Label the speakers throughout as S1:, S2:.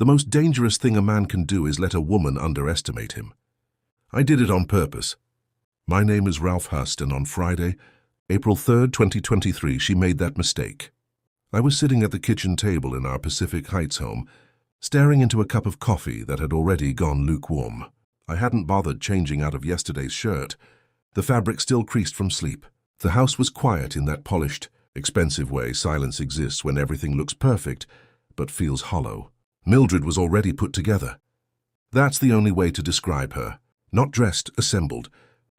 S1: The most dangerous thing a man can do is let a woman underestimate him. I did it on purpose. My name is Ralph Hust, and on Friday, April 3rd, 2023, she made that mistake. I was sitting at the kitchen table in our Pacific Heights home, staring into a cup of coffee that had already gone lukewarm. I hadn't bothered changing out of yesterday's shirt, the fabric still creased from sleep. The house was quiet in that polished, expensive way silence exists when everything looks perfect, but feels hollow. Mildred was already put together. That's the only way to describe her. Not dressed, assembled.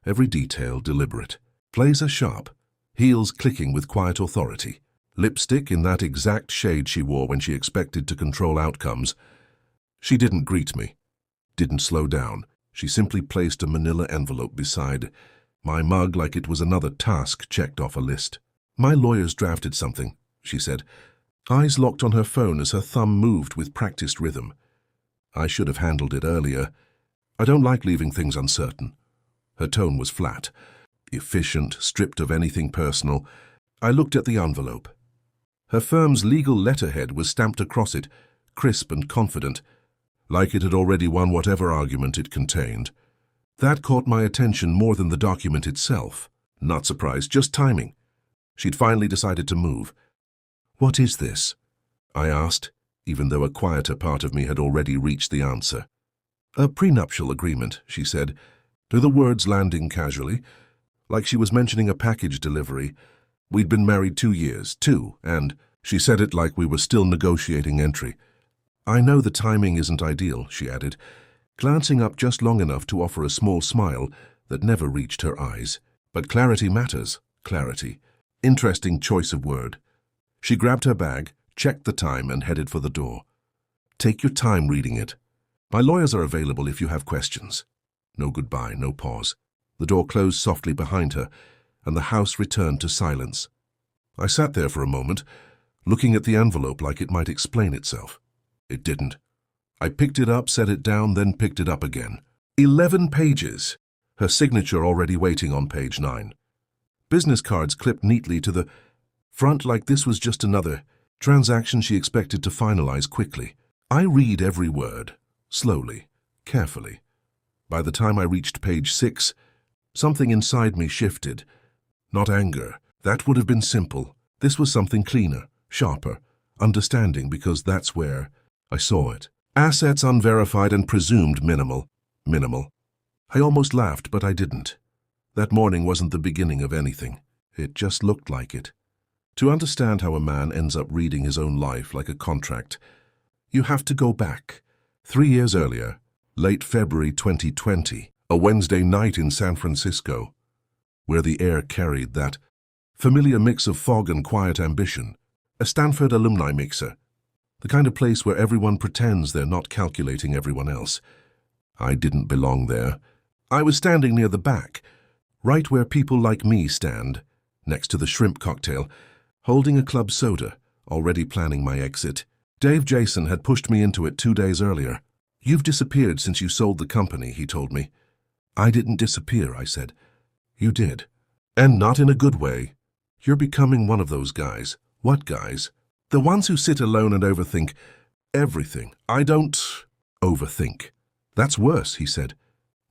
S1: Every detail deliberate. Blazer sharp. Heels clicking with quiet authority. Lipstick in that exact shade she wore when she expected to control outcomes. She didn't greet me. Didn't slow down. She simply placed a manila envelope beside my mug like it was another task checked off a list. My lawyers drafted something, she said. Eyes locked on her phone as her thumb moved with practiced rhythm. I should have handled it earlier. I don't like leaving things uncertain. Her tone was flat, efficient, stripped of anything personal. I looked at the envelope. Her firm's legal letterhead was stamped across it, crisp and confident, like it had already won whatever argument it contained. That caught my attention more than the document itself. Not surprised, just timing. She'd finally decided to move. "What is this?" I asked, even though a quieter part of me had already reached the answer. "A prenuptial agreement," she said, the words landing casually, like she was mentioning a package delivery. We'd been married 2 years, and she said it like we were still negotiating entry. "I know the timing isn't ideal," she added, glancing up just long enough to offer a small smile that never reached her eyes. "But clarity matters, clarity. Interesting choice of word." She grabbed her bag, checked the time, and headed for the door. "Take your time reading it. My lawyers are available if you have questions." No goodbye, no pause. The door closed softly behind her, and the house returned to silence. I sat there for a moment, looking at the envelope like it might explain itself. It didn't. I picked it up, set it down, then picked it up again. 11 pages. Her signature already waiting on page 9. Business cards clipped neatly to the front like this was just another transaction she expected to finalize quickly. I read every word, slowly, carefully. By the time I reached page 6, something inside me shifted. Not anger. That would have been simple. This was something cleaner, sharper, understanding, because that's where I saw it. Assets unverified and presumed minimal. Minimal. I almost laughed, but I didn't. That morning wasn't the beginning of anything. It just looked like it. To understand how a man ends up reading his own life like a contract, you have to go back. 3 years earlier, late February 2020, a Wednesday night in San Francisco, where the air carried that familiar mix of fog and quiet ambition, a Stanford alumni mixer, the kind of place where everyone pretends they're not calculating everyone else. I didn't belong there. I was standing near the back, right where people like me stand, next to the shrimp cocktail, holding a club soda, already planning my exit. Dave Jason had pushed me into it 2 days earlier. "You've disappeared since you sold the company," he told me. "I didn't disappear," I said. "You did. And not in a good way. You're becoming one of those guys." "What guys?" "The ones who sit alone and overthink everything." "I don't overthink." "That's worse," he said.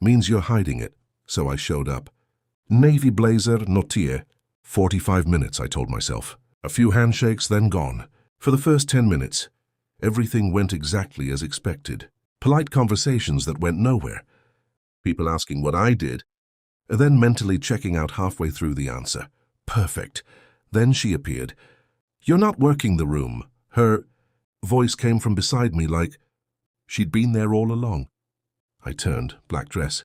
S1: "Means you're hiding it." So I showed up. Navy blazer, no tie. 45 minutes, I told myself. A few handshakes, then gone. For the first 10 minutes, everything went exactly as expected. Polite conversations that went nowhere. People asking what I did, and then mentally checking out halfway through the answer. Perfect. Then she appeared. "You're not working the room." Her voice came from beside me like she'd been there all along. I turned, black dress.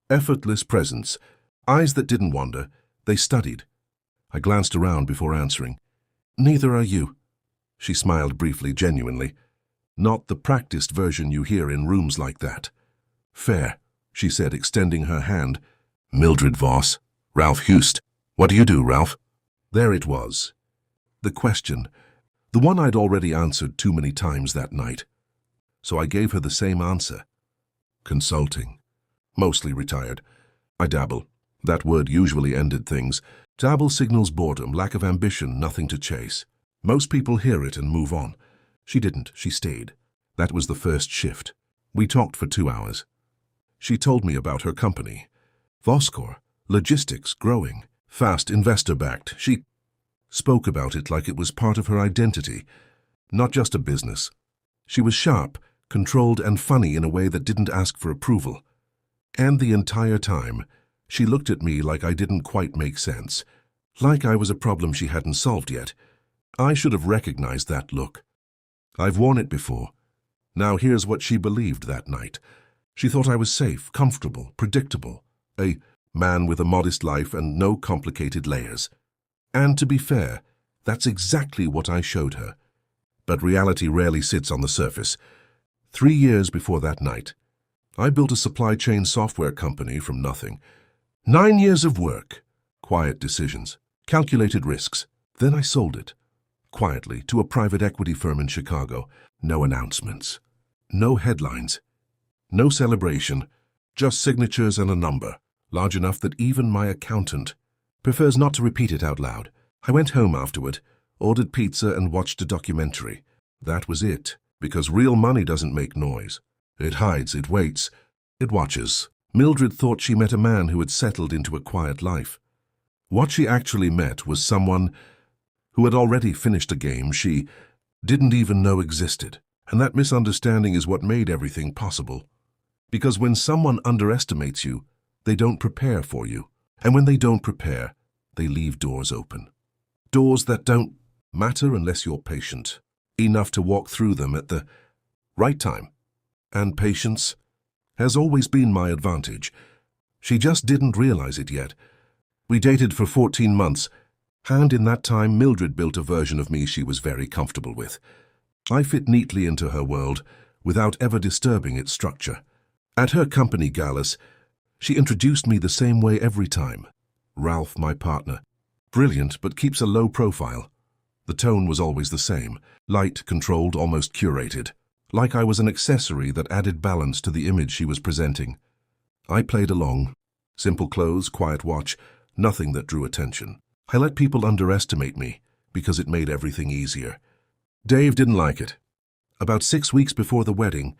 S1: Effortless presence. Eyes that didn't wander. They studied. I glanced around before answering. "Neither are you." She smiled briefly, genuinely. Not the practiced version you hear in rooms like that. "Fair," she said, extending her hand. "Mildred Voss. Ralph Hust. What do you do, Ralph?" There it was. The question. The one I'd already answered too many times that night. So I gave her the same answer. Consulting. Mostly retired. I dabble. That word usually ended things. Dabble signals boredom, lack of ambition, nothing to chase. Most people hear it and move on. She didn't. She stayed. That was the first shift. We talked for 2 hours. She told me about her company. Voscor, logistics, growing, fast, investor-backed. She spoke about it like it was part of her identity, not just a business. She was sharp, controlled, and funny in a way that didn't ask for approval. And the entire time, she looked at me like I didn't quite make sense, like I was a problem she hadn't solved yet. I should have recognized that look. I've worn it before. Now here's what she believed that night. She thought I was safe, comfortable, predictable, a man with a modest life and no complicated layers. And to be fair, that's exactly what I showed her. But reality rarely sits on the surface. 3 years before that night, I built a supply chain software company from nothing. 9 years of work, quiet decisions, calculated risks. Then I sold it, quietly, to a private equity firm in Chicago. No announcements, no headlines, no celebration, just signatures and a number, large enough that even my accountant prefers not to repeat it out loud. I went home afterward, ordered pizza and watched a documentary. That was it, because real money doesn't make noise. It hides, it waits, it watches. Mildred thought she met a man who had settled into a quiet life. What she actually met was someone who had already finished a game she didn't even know existed. And that misunderstanding is what made everything possible. Because when someone underestimates you, they don't prepare for you. And when they don't prepare, they leave doors open. Doors that don't matter unless you're patient enough to walk through them at the right time. And patience has always been my advantage. She just didn't realize it yet. We dated for 14 months, and in that time Mildred built a version of me she was very comfortable with. I fit neatly into her world without ever disturbing its structure. At her company galas, she introduced me the same way every time. Ralph, my partner. Brilliant, but keeps a low profile. The tone was always the same, light, controlled, almost curated, like I was an accessory that added balance to the image she was presenting. I played along. Simple clothes, quiet watch, nothing that drew attention. I let people underestimate me because it made everything easier. Dave didn't like it. About 6 weeks before the wedding,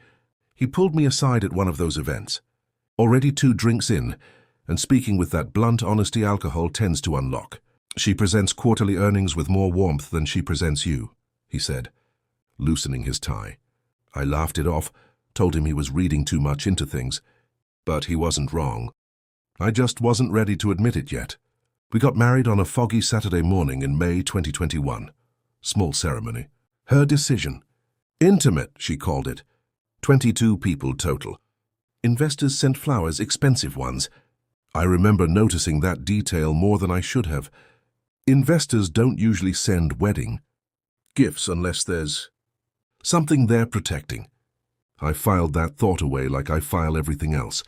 S1: he pulled me aside at one of those events. Already 2 drinks in, and speaking with that blunt honesty alcohol tends to unlock. She presents quarterly earnings with more warmth than she presents you, he said, loosening his tie. I laughed it off, told him he was reading too much into things. But he wasn't wrong. I just wasn't ready to admit it yet. We got married on a foggy Saturday morning in May 2021. Small ceremony. Her decision. Intimate, she called it. 22 people total. Investors sent flowers, expensive ones. I remember noticing that detail more than I should have. Investors don't usually send wedding gifts unless there's something they're protecting. I filed that thought away like I file everything else.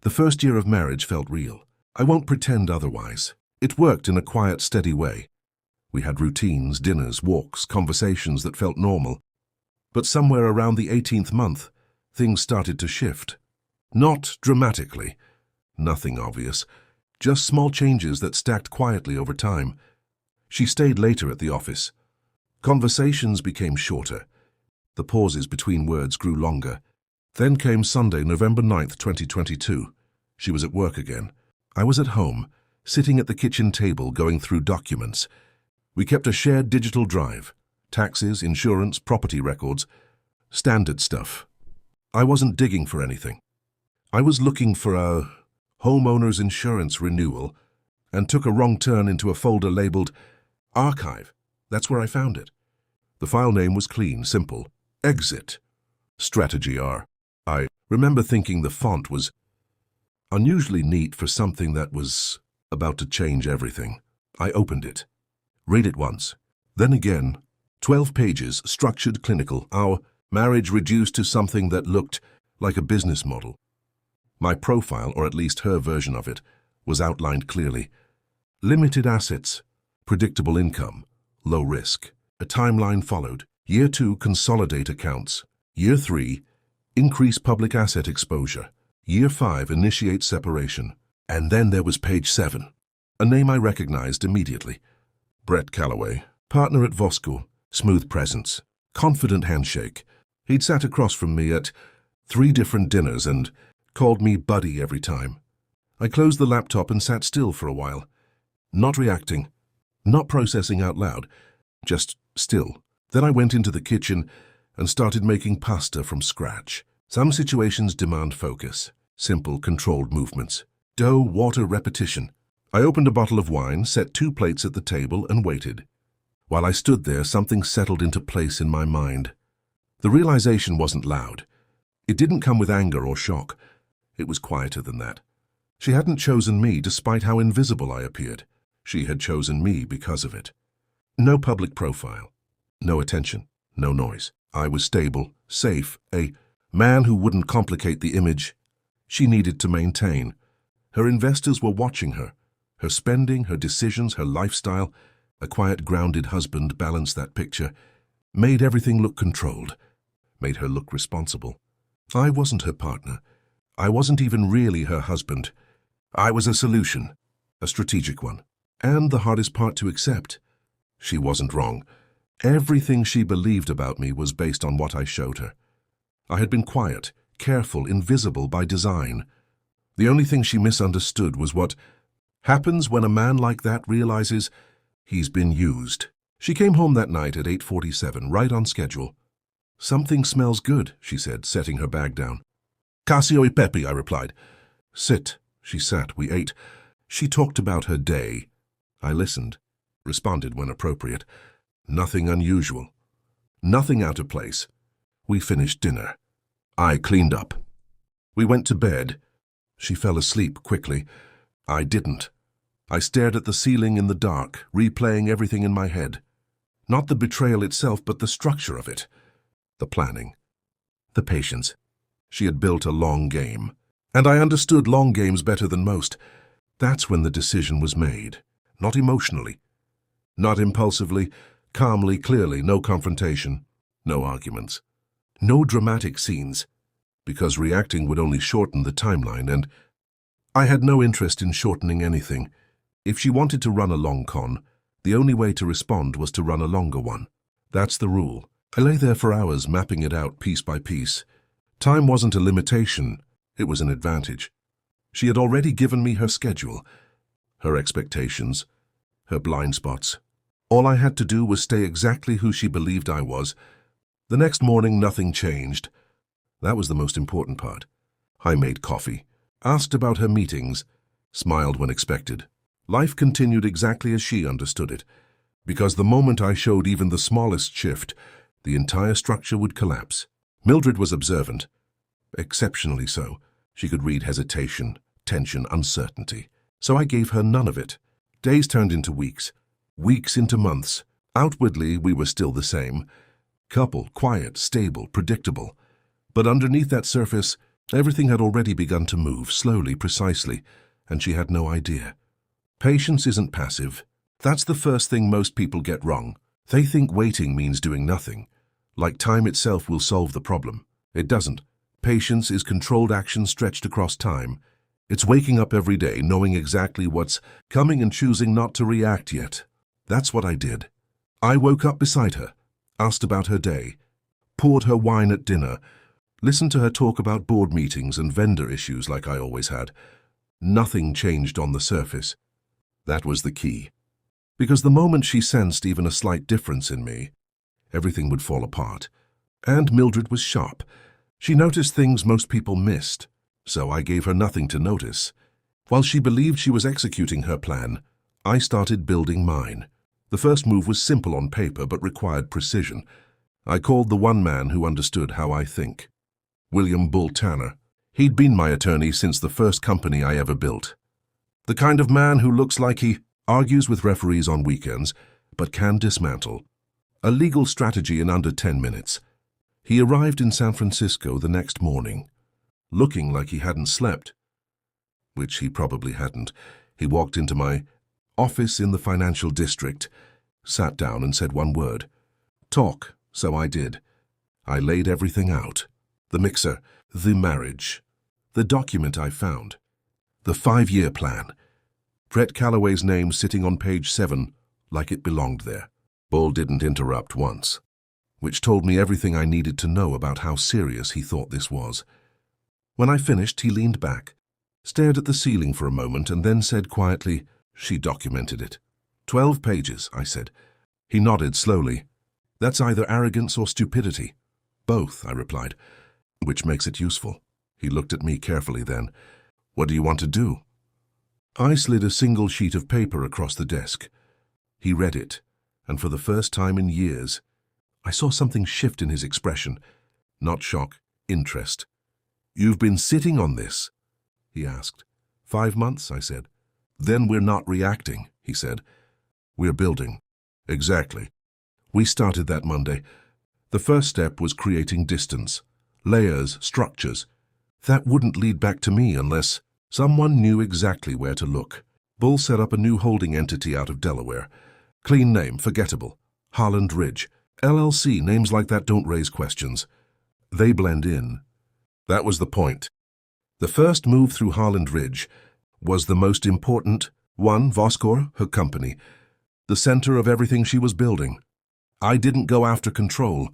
S1: The first year of marriage felt real. I won't pretend otherwise. It worked in a quiet, steady way. We had routines, dinners, walks, conversations that felt normal. But somewhere around the 18th month, things started to shift. Not dramatically. Nothing obvious. Just small changes that stacked quietly over time. She stayed later at the office. Conversations became shorter. The pauses between words grew longer. Then came Sunday, November 9th, 2022. She was at work again. I was at home, sitting at the kitchen table going through documents. We kept a shared digital drive. Taxes, insurance, property records. Standard stuff. I wasn't digging for anything. I was looking for a homeowner's insurance renewal and took a wrong turn into a folder labeled Archive. That's where I found it. The file name was clean, simple. Exit. Strategy R. I remember thinking the font was unusually neat for something that was about to change everything. I opened it. Read it once. Then again. 12 pages, structured, clinical. Our marriage reduced to something that looked like a business model. My profile, or at least her version of it, was outlined clearly. Limited assets, predictable income, low risk. A timeline followed. Year 2, consolidate accounts. Year 3, increase public asset exposure. Year 5, initiate separation. And then there was page 7, a name I recognized immediately. Brett Calloway, partner at Vosco, smooth presence, confident handshake. He'd sat across from me at 3 different dinners and called me buddy every time. I closed the laptop and sat still for a while, not reacting, not processing out loud, just still. Then I went into the kitchen and started making pasta from scratch. Some situations demand focus, simple, controlled movements. Dough, water, repetition. I opened a bottle of wine, set 2 plates at the table, and waited. While I stood there, something settled into place in my mind. The realization wasn't loud. It didn't come with anger or shock. It was quieter than that. She hadn't chosen me despite how invisible I appeared. She had chosen me because of it. No public profile, no attention, no noise. I was stable, safe, a man who wouldn't complicate the image she needed to maintain. Her investors were watching her. Her spending, her decisions, her lifestyle. A quiet, grounded husband balanced that picture, made everything look controlled, made her look responsible. I wasn't her partner. I wasn't even really her husband. I was a solution, a strategic one. And the hardest part to accept, she wasn't wrong. Everything she believed about me was based on what I showed her. I had been quiet, careful, invisible by design. The only thing she misunderstood was what happens when a man like that realizes he's been used. She came home that night at 8:47, right on schedule. "Something smells good," she said, setting her bag down. "Cassio e pepe," I replied. "Sit." She sat. We ate. She talked about her day. I listened, responded when appropriate. Nothing unusual. Nothing out of place. We finished dinner. I cleaned up. We went to bed. She fell asleep quickly. I didn't. I stared at the ceiling in the dark, replaying everything in my head. Not the betrayal itself, but the structure of it. The planning. The patience. She had built a long game. And I understood long games better than most. That's when the decision was made. Not emotionally. Not impulsively. Calmly, clearly. No confrontation. No arguments. No dramatic scenes. Because reacting would only shorten the timeline, and I had no interest in shortening anything. If she wanted to run a long con, the only way to respond was to run a longer one. That's the rule. I lay there for hours, mapping it out piece by piece. Time wasn't a limitation, it was an advantage. She had already given me her schedule, her expectations, her blind spots. All I had to do was stay exactly who she believed I was. The next morning, nothing changed. That was the most important part. I made coffee, asked about her meetings, smiled when expected. Life continued exactly as she understood it, because the moment I showed even the smallest shift, the entire structure would collapse. Mildred was observant, exceptionally so. She could read hesitation, tension, uncertainty. So I gave her none of it. Days turned into weeks, weeks into months. Outwardly, we were still the same. Couple, quiet, stable, predictable. But underneath that surface, everything had already begun to move, slowly, precisely, and she had no idea. Patience isn't passive. That's the first thing most people get wrong. They think waiting means doing nothing, like time itself will solve the problem. It doesn't. Patience is controlled action stretched across time. It's waking up every day, knowing exactly what's coming and choosing not to react yet. That's what I did. I woke up beside her, asked about her day, poured her wine at dinner, listened to her talk about board meetings and vendor issues like I always had. Nothing changed on the surface. That was the key. Because the moment she sensed even a slight difference in me, everything would fall apart. And Mildred was sharp. She noticed things most people missed, so I gave her nothing to notice. While she believed she was executing her plan, I started building mine. The first move was simple on paper but required precision. I called the one man who understood how I think. William Bull Tanner. He'd been my attorney since the first company I ever built. The kind of man who looks like he argues with referees on weekends, but can dismantle. A legal strategy in under 10 minutes. He arrived in San Francisco the next morning, looking like he hadn't slept, which he probably hadn't. He walked into my office in the financial district, sat down and said one word. Talk. So I did. I laid everything out. The mixer, the marriage, the document I found, the 5-year plan. Brett Calloway's name sitting on page 7, like it belonged there. Bull didn't interrupt once. which told me everything I needed to know about how serious he thought this was. When I finished, he leaned back, stared at the ceiling for a moment, and then said quietly, "She documented it." 12 pages, I said. He nodded slowly. "That's either arrogance or stupidity." "Both," I replied. "Which makes it useful." He looked at me carefully then. "What do you want to do?" I slid a single sheet of paper across the desk. He read it, and for the first time in years, I saw something shift in his expression. Not shock, interest. "You've been sitting on this?" he asked. 5 months, I said. "Then we're not reacting," he said. "We're building." "Exactly. We started that Monday. The first step was creating distance, layers, structures. That wouldn't lead back to me unless someone knew exactly where to look. Bull set up a new holding entity out of Delaware. Clean name, forgettable. Harland Ridge. LLC, names like that don't raise questions. They blend in. That was the point. The first move through Harland Ridge was the most important one. Voskhor, her company, the center of everything she was building. I didn't go after control.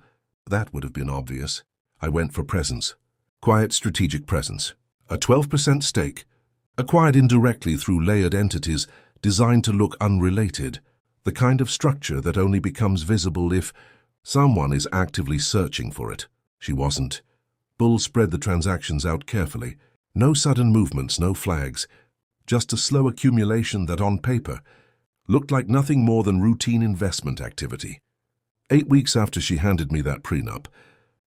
S1: That would have been obvious. I went for presence. Quiet strategic presence. A 12% stake, acquired indirectly through layered entities designed to look unrelated. The kind of structure that only becomes visible if someone is actively searching for it. She wasn't. Bull spread the transactions out carefully. No sudden movements, no flags. Just a slow accumulation that on paper looked like nothing more than routine investment activity. 8 weeks after she handed me that prenup,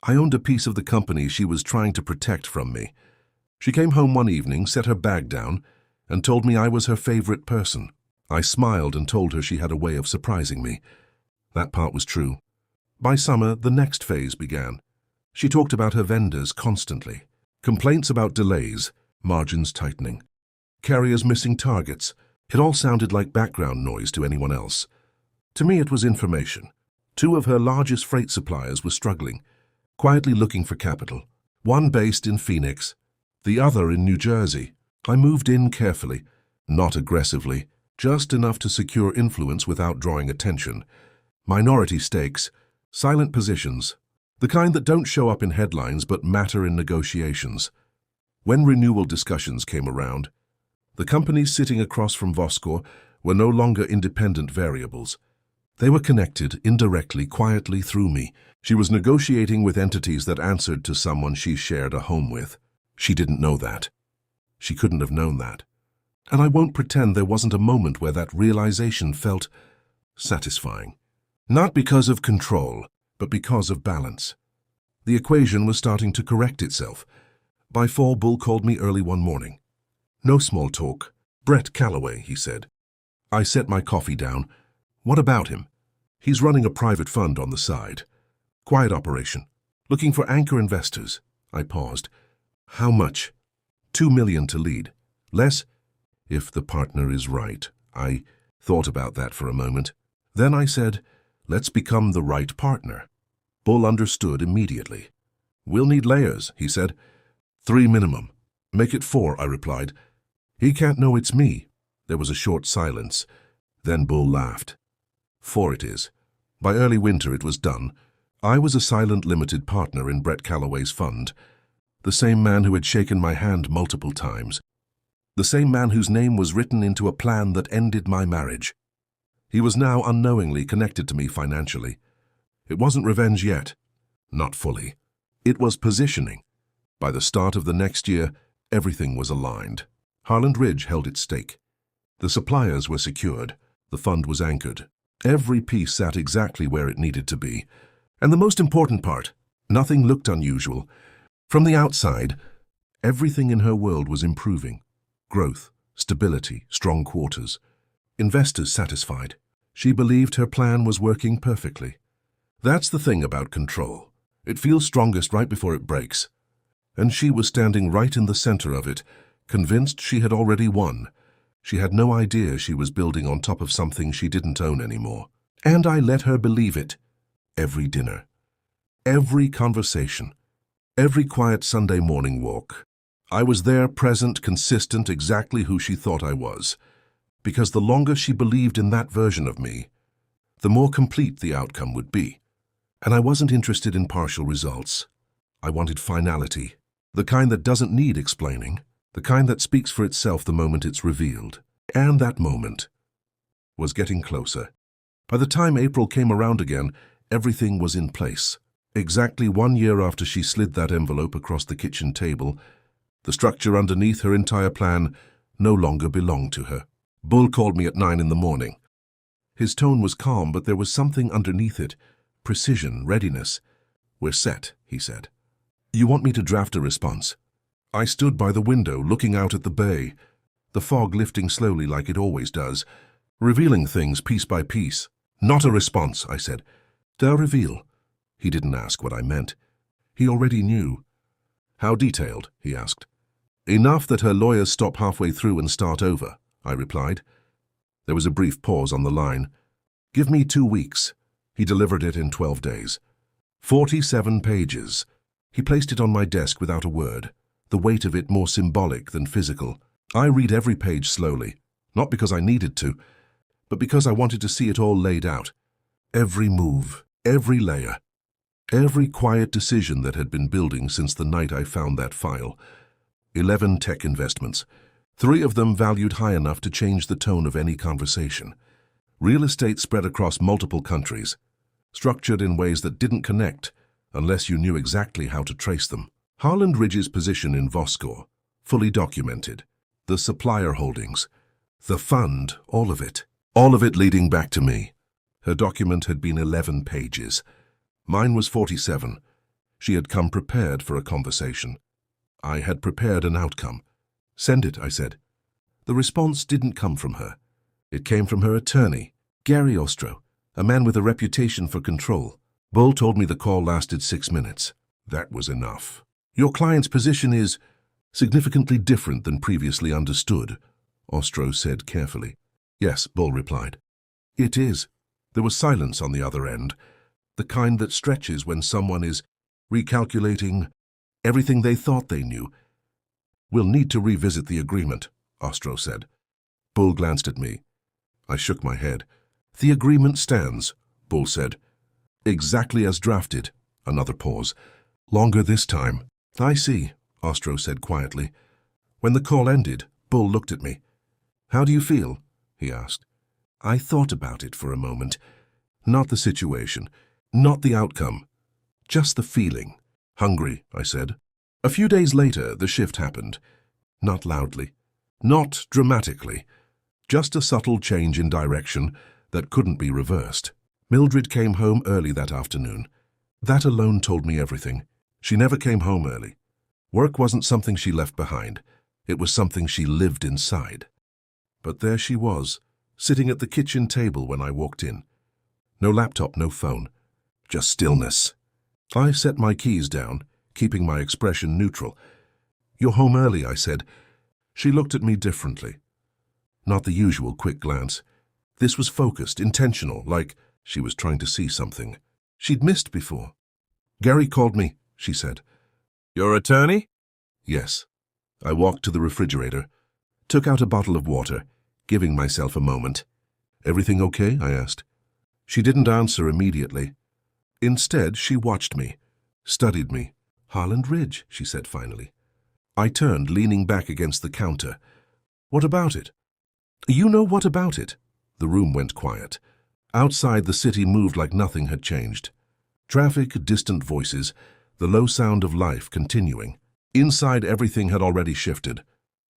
S1: I owned a piece of the company she was trying to protect from me. She came home one evening, set her bag down, and told me I was her favorite person. I smiled and told her she had a way of surprising me. That part was true. By summer, the next phase began. She talked about her vendors constantly. Complaints about delays, margins tightening, carriers missing targets. It all sounded like background noise to anyone else. To me, it was information. 2 of her largest freight suppliers were struggling, quietly looking for capital. One based in Phoenix, the other in New Jersey. I moved in carefully, not aggressively, just enough to secure influence without drawing attention. Minority stakes, silent positions, the kind that don't show up in headlines but matter in negotiations. When renewal discussions came around, the companies sitting across from Voskhor were no longer independent variables. They were connected, indirectly, quietly, through me. She was negotiating with entities that answered to someone she shared a home with. She didn't know that. She couldn't have known that. And I won't pretend there wasn't a moment where that realization felt satisfying. Not because of control, but because of balance. The equation was starting to correct itself. By fall, Bull called me early one morning. No small talk. "Brett Calloway," he said. I set my coffee down. "What about him?" "He's running a private fund on the side. Quiet operation. Looking for anchor investors." I paused. "How much?" $2 million to lead. Less? If the partner is right. I thought about that for a moment. Then I said, "Let's become the right partner." Bull understood immediately. "We'll need layers," he said. "3 minimum. Make it 4, I replied. "He can't know it's me." There was a short silence. Then Bull laughed. 4 it is. By early winter it was done. I was a silent limited partner in Brett Calloway's fund. The same man who had shaken my hand multiple times. The same man whose name was written into a plan that ended my marriage. He was now unknowingly connected to me financially. It wasn't revenge yet. Not fully. It was positioning. By the start of the next year, everything was aligned. Harland Ridge held its stake. The suppliers were secured. The fund was anchored. Every piece sat exactly where it needed to be. And the most important part, nothing looked unusual. From the outside, everything in her world was improving. Growth, stability, strong quarters. Investors satisfied. She believed her plan was working perfectly. That's the thing about control. It feels strongest right before it breaks. And she was standing right in the center of it, convinced she had already won. She had no idea she was building on top of something she didn't own anymore. And I let her believe it. Every dinner, every conversation, every quiet Sunday morning walk. I was there, present, consistent, exactly who she thought I was. Because the longer she believed in that version of me, the more complete the outcome would be. And I wasn't interested in partial results. I wanted finality, the kind that doesn't need explaining, the kind that speaks for itself the moment it's revealed. And that moment was getting closer. By the time April came around again, everything was in place. Exactly 1 year after she slid that envelope across the kitchen table, the structure underneath her entire plan no longer belonged to her. Bull called me at 9 in the morning. His tone was calm, but there was something underneath it. Precision, readiness. "We're set," he said. "You want me to draft a response?" I stood by the window, looking out at the bay, the fog lifting slowly like it always does, revealing things piece by piece. "Not a response," I said. "A reveal." He didn't ask what I meant. He already knew. "How detailed?" he asked. "Enough that her lawyers stop halfway through and start over," I replied. There was a brief pause on the line. "Give me 2 weeks." He delivered it in 12 days. 47 pages. He placed it on my desk without a word, the weight of it more symbolic than physical. I read every page slowly, not because I needed to, but because I wanted to see it all laid out. Every move, every layer, every quiet decision that had been building since the night I found that file. 11 tech investments, 3 of them valued high enough to change the tone of any conversation. Real estate spread across multiple countries, structured in ways that didn't connect unless you knew exactly how to trace them. Harland Ridge's position in Voskhor, fully documented. The supplier holdings, the fund, all of it leading back to me. Her document had been 11 pages. Mine was 47. She had come prepared for a conversation. I had prepared an outcome. "Send it," I said. The response didn't come from her. It came from her attorney, Gary Ostro, a man with a reputation for control. Bull told me the call lasted 6 minutes. That was enough. "Your client's position is significantly different than previously understood," Ostro said carefully. "Yes," Bull replied. "It is." There was silence on the other end, the kind that stretches when someone is recalculating everything they thought they knew. "We'll need to revisit the agreement," Ostro said. Bull glanced at me. I shook my head. "The agreement stands," Bull said. "Exactly as drafted." Another pause. "Longer this time." "I see," Ostro said quietly. When the call ended, Bull looked at me. "How do you feel?" he asked. I thought about it for a moment. Not the situation, not the outcome, just the feeling. "Hungry," I said. A few days later, the shift happened. Not loudly, not dramatically, just a subtle change in direction that couldn't be reversed. Mildred came home early that afternoon. That alone told me everything. She never came home early. Work wasn't something she left behind. It was something she lived inside. But there she was, sitting at the kitchen table when I walked in. No laptop, no phone, just stillness. I set my keys down, keeping my expression neutral. "You're home early," I said. She looked at me differently. Not the usual quick glance. This was focused, intentional, like she was trying to see something she'd missed before. "Gary called me," she said. "Your attorney?" "Yes." I walked to the refrigerator, took out a bottle of water, giving myself a moment. "Everything okay?" I asked. She didn't answer immediately. Instead, she watched me, studied me. "Harland Ridge," she said finally. I turned, leaning back against the counter. "What about it?" "You know what about it?" The room went quiet. Outside, the city moved like nothing had changed. Traffic, distant voices, the low sound of life continuing. Inside, everything had already shifted.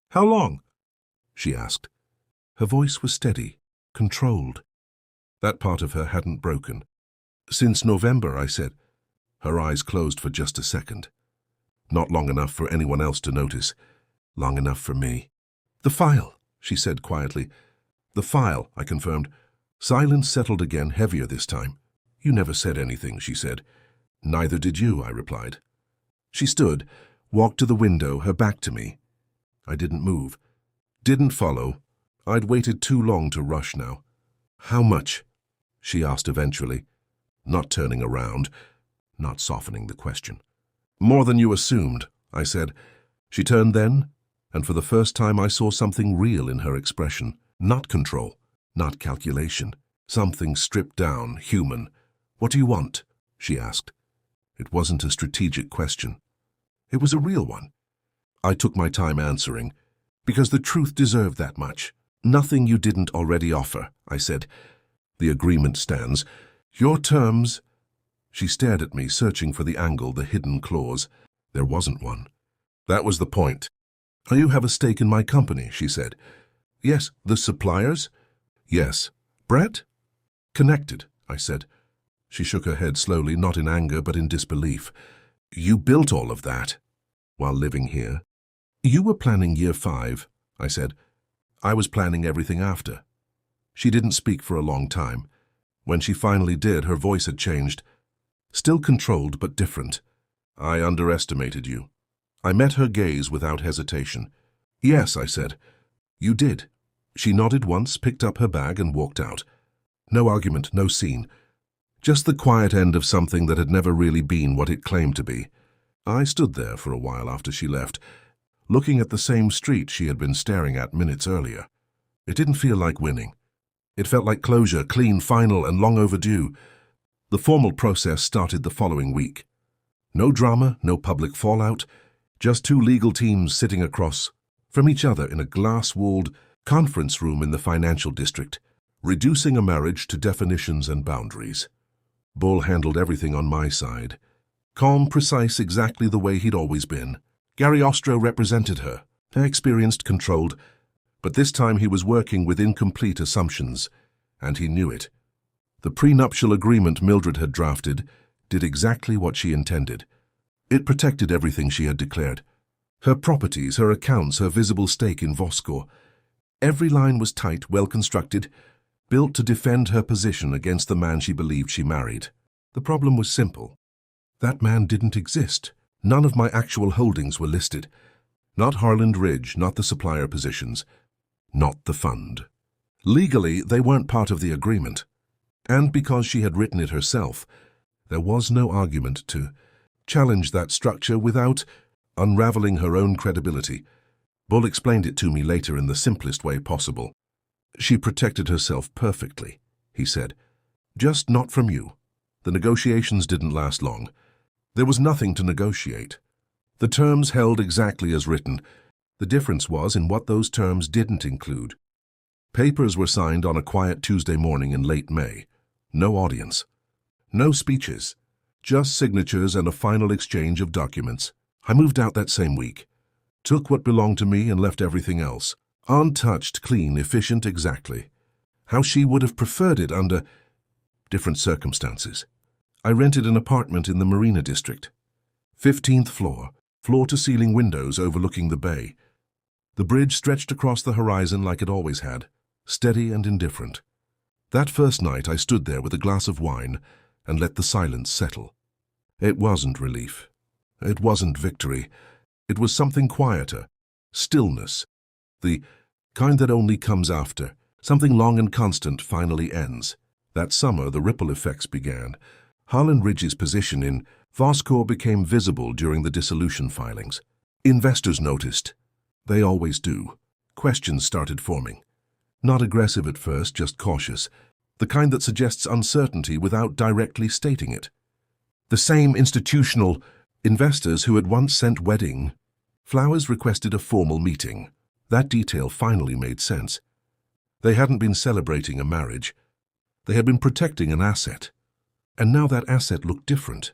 S1: "How long?" she asked. Her voice was steady, controlled. That part of her hadn't broken. "Since November," I said. Her eyes closed for just a second. Not long enough for anyone else to notice. Long enough for me. "The file," she said quietly. "The file," I confirmed. Silence settled again, heavier this time. "You never said anything," she said. "Neither did you," I replied. She stood, walked to the window, her back to me. I didn't move. Didn't follow. I'd waited too long to rush now. "How much?" she asked eventually, not turning around, not softening the question. "More than you assumed," I said. She turned then, and for the first time I saw something real in her expression. Not control, not calculation. Something stripped down, human. "What do you want?" she asked. It wasn't a strategic question. It was a real one. I took my time answering, because the truth deserved that much. Nothing you didn't already offer, I said. The agreement stands. Your terms... She stared at me, searching for the angle, the hidden clause. There wasn't one. That was the point. You have a stake in my company, she said. Yes, the suppliers? Yes. Brett? Connected, I said. She shook her head slowly, not in anger, but in disbelief. You built all of that while living here. You were planning year 5, I said. I was planning everything after. She didn't speak for a long time. When she finally did, her voice had changed. Still controlled, but different. I underestimated you. I met her gaze without hesitation. Yes, I said. You did. She nodded once, picked up her bag, and walked out. No argument, no scene. Just the quiet end of something that had never really been what it claimed to be. I stood there for a while after she left, looking at the same street she had been staring at minutes earlier. It didn't feel like winning. It felt like closure, clean, final, and long overdue. The formal process started the following week. No drama, no public fallout, just 2 legal teams sitting across from each other in a glass-walled conference room in the financial district, reducing a marriage to definitions and boundaries. Bull handled everything on my side. Calm, precise, exactly the way he'd always been. Gary Ostro represented her, experienced, controlled, but this time he was working with incomplete assumptions, and he knew it. The prenuptial agreement Mildred had drafted did exactly what she intended. It protected everything she had declared. Her properties, her accounts, her visible stake in Voskor. Every line was tight, well-constructed, built to defend her position against the man she believed she married. The problem was simple. That man didn't exist. None of my actual holdings were listed. Not Harland Ridge, not the supplier positions, not the fund. Legally, they weren't part of the agreement. And because she had written it herself, there was no argument to challenge that structure without unraveling her own credibility. Bull explained it to me later in the simplest way possible. She protected herself perfectly, he said. Just not from you. The negotiations didn't last long. There was nothing to negotiate. The terms held exactly as written. The difference was in what those terms didn't include. Papers were signed on a quiet Tuesday morning in late May. No audience. No speeches. Just signatures and a final exchange of documents. I moved out that same week. Took what belonged to me and left everything else. Untouched, clean, efficient, exactly. How she would have preferred it under different circumstances. I rented an apartment in the Marina District. 15th floor, floor-to-ceiling windows overlooking the bay. The bridge stretched across the horizon like it always had, steady and indifferent. That first night I stood there with a glass of wine and let the silence settle. It wasn't relief. It wasn't victory. It was something quieter, stillness, the kind that only comes after. Something long and constant finally ends. That summer the ripple effects began. Harland Ridge's position in Voskor became visible during the dissolution filings. Investors noticed. They always do. Questions started forming. Not aggressive at first, just cautious. The kind that suggests uncertainty without directly stating it. The same institutional investors who had once sent wedding flowers requested a formal meeting. That detail finally made sense. They hadn't been celebrating a marriage. They had been protecting an asset. And now that asset looked different.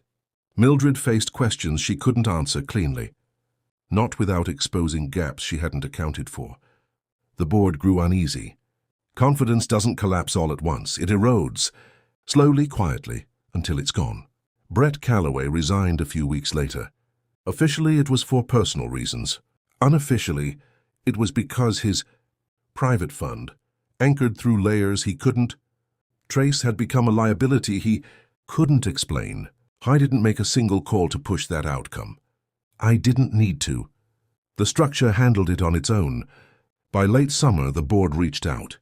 S1: Mildred faced questions she couldn't answer cleanly, not without exposing gaps she hadn't accounted for. The board grew uneasy. Confidence doesn't collapse all at once. It erodes, slowly, quietly, until it's gone. Brett Calloway resigned a few weeks later. Officially, it was for personal reasons. Unofficially, it was because his private fund, anchored through layers he couldn't trace, had become a liability he couldn't explain. I didn't make a single call to push that outcome. I didn't need to. The structure handled it on its own. By late summer, the board reached out.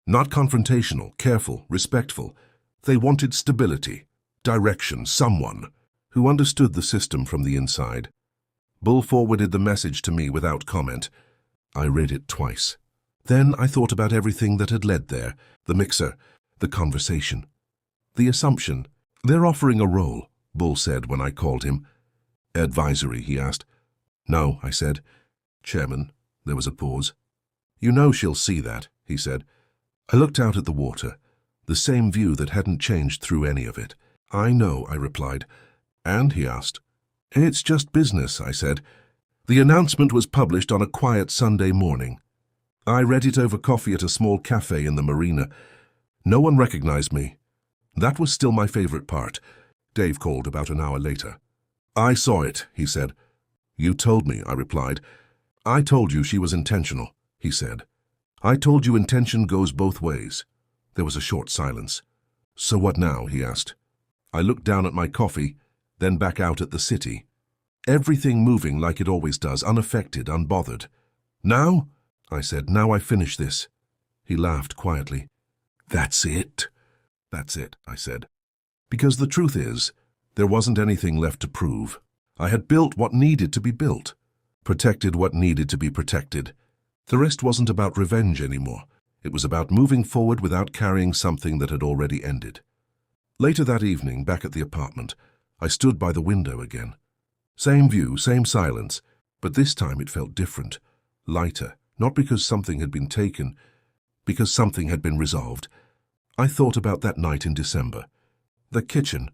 S1: Not confrontational, careful, respectful. They wanted stability, direction, someone who understood the system from the inside. Bull forwarded the message to me without comment. I read it twice. Then I thought about everything that had led there, the mixer, the conversation, the assumption "They're offering a role," Bull said when I called him. "Advisory?" he asked. "No," I said. "Chairman." There was a pause. "You know she'll see that," he said. I looked out at the water, the same view that hadn't changed through any of it. "I know," I replied. "And?" he asked. "It's just business," I said. The announcement was published on a quiet Sunday morning. I read it over coffee at a small cafe in the marina. No one recognized me. That was still my favorite part. Dave called about an hour later. "I saw it," he said. "You told me," I replied. "I told you she was intentional," he said. "I told you intention goes both ways." There was a short silence. "So what now?" he asked. I looked down at my coffee, then back out at the city. Everything moving like it always does, unaffected, unbothered. "Now?" I said. "Now I finish this." He laughed quietly. "That's it?" "That's it," I said. Because the truth is, there wasn't anything left to prove. I had built what needed to be built, protected what needed to be protected. The rest wasn't about revenge anymore. It was about moving forward without carrying something that had already ended. Later that evening, back at the apartment, I stood by the window again. Same view, same silence, but this time it felt different, lighter, not because something had been taken, because something had been resolved. I thought about that night in December. The kitchen,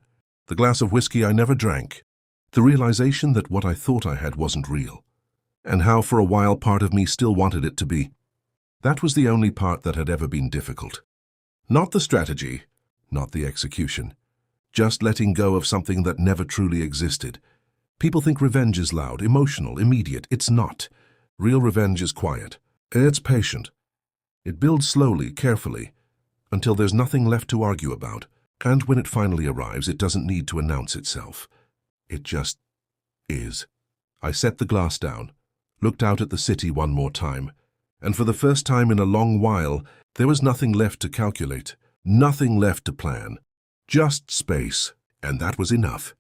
S1: the glass of whiskey I never drank, the realization that what I thought I had wasn't real, and how for a while part of me still wanted it to be. That was the only part that had ever been difficult. Not the strategy, not the execution. Just letting go of something that never truly existed. People think revenge is loud, emotional, immediate. It's not. Real revenge is quiet. It's patient. It builds slowly, carefully, until there's nothing left to argue about. And when it finally arrives, it doesn't need to announce itself. It just is. I set the glass down, looked out at the city one more time, and for the first time in a long while, there was nothing left to calculate, nothing left to plan. Just space, and that was enough.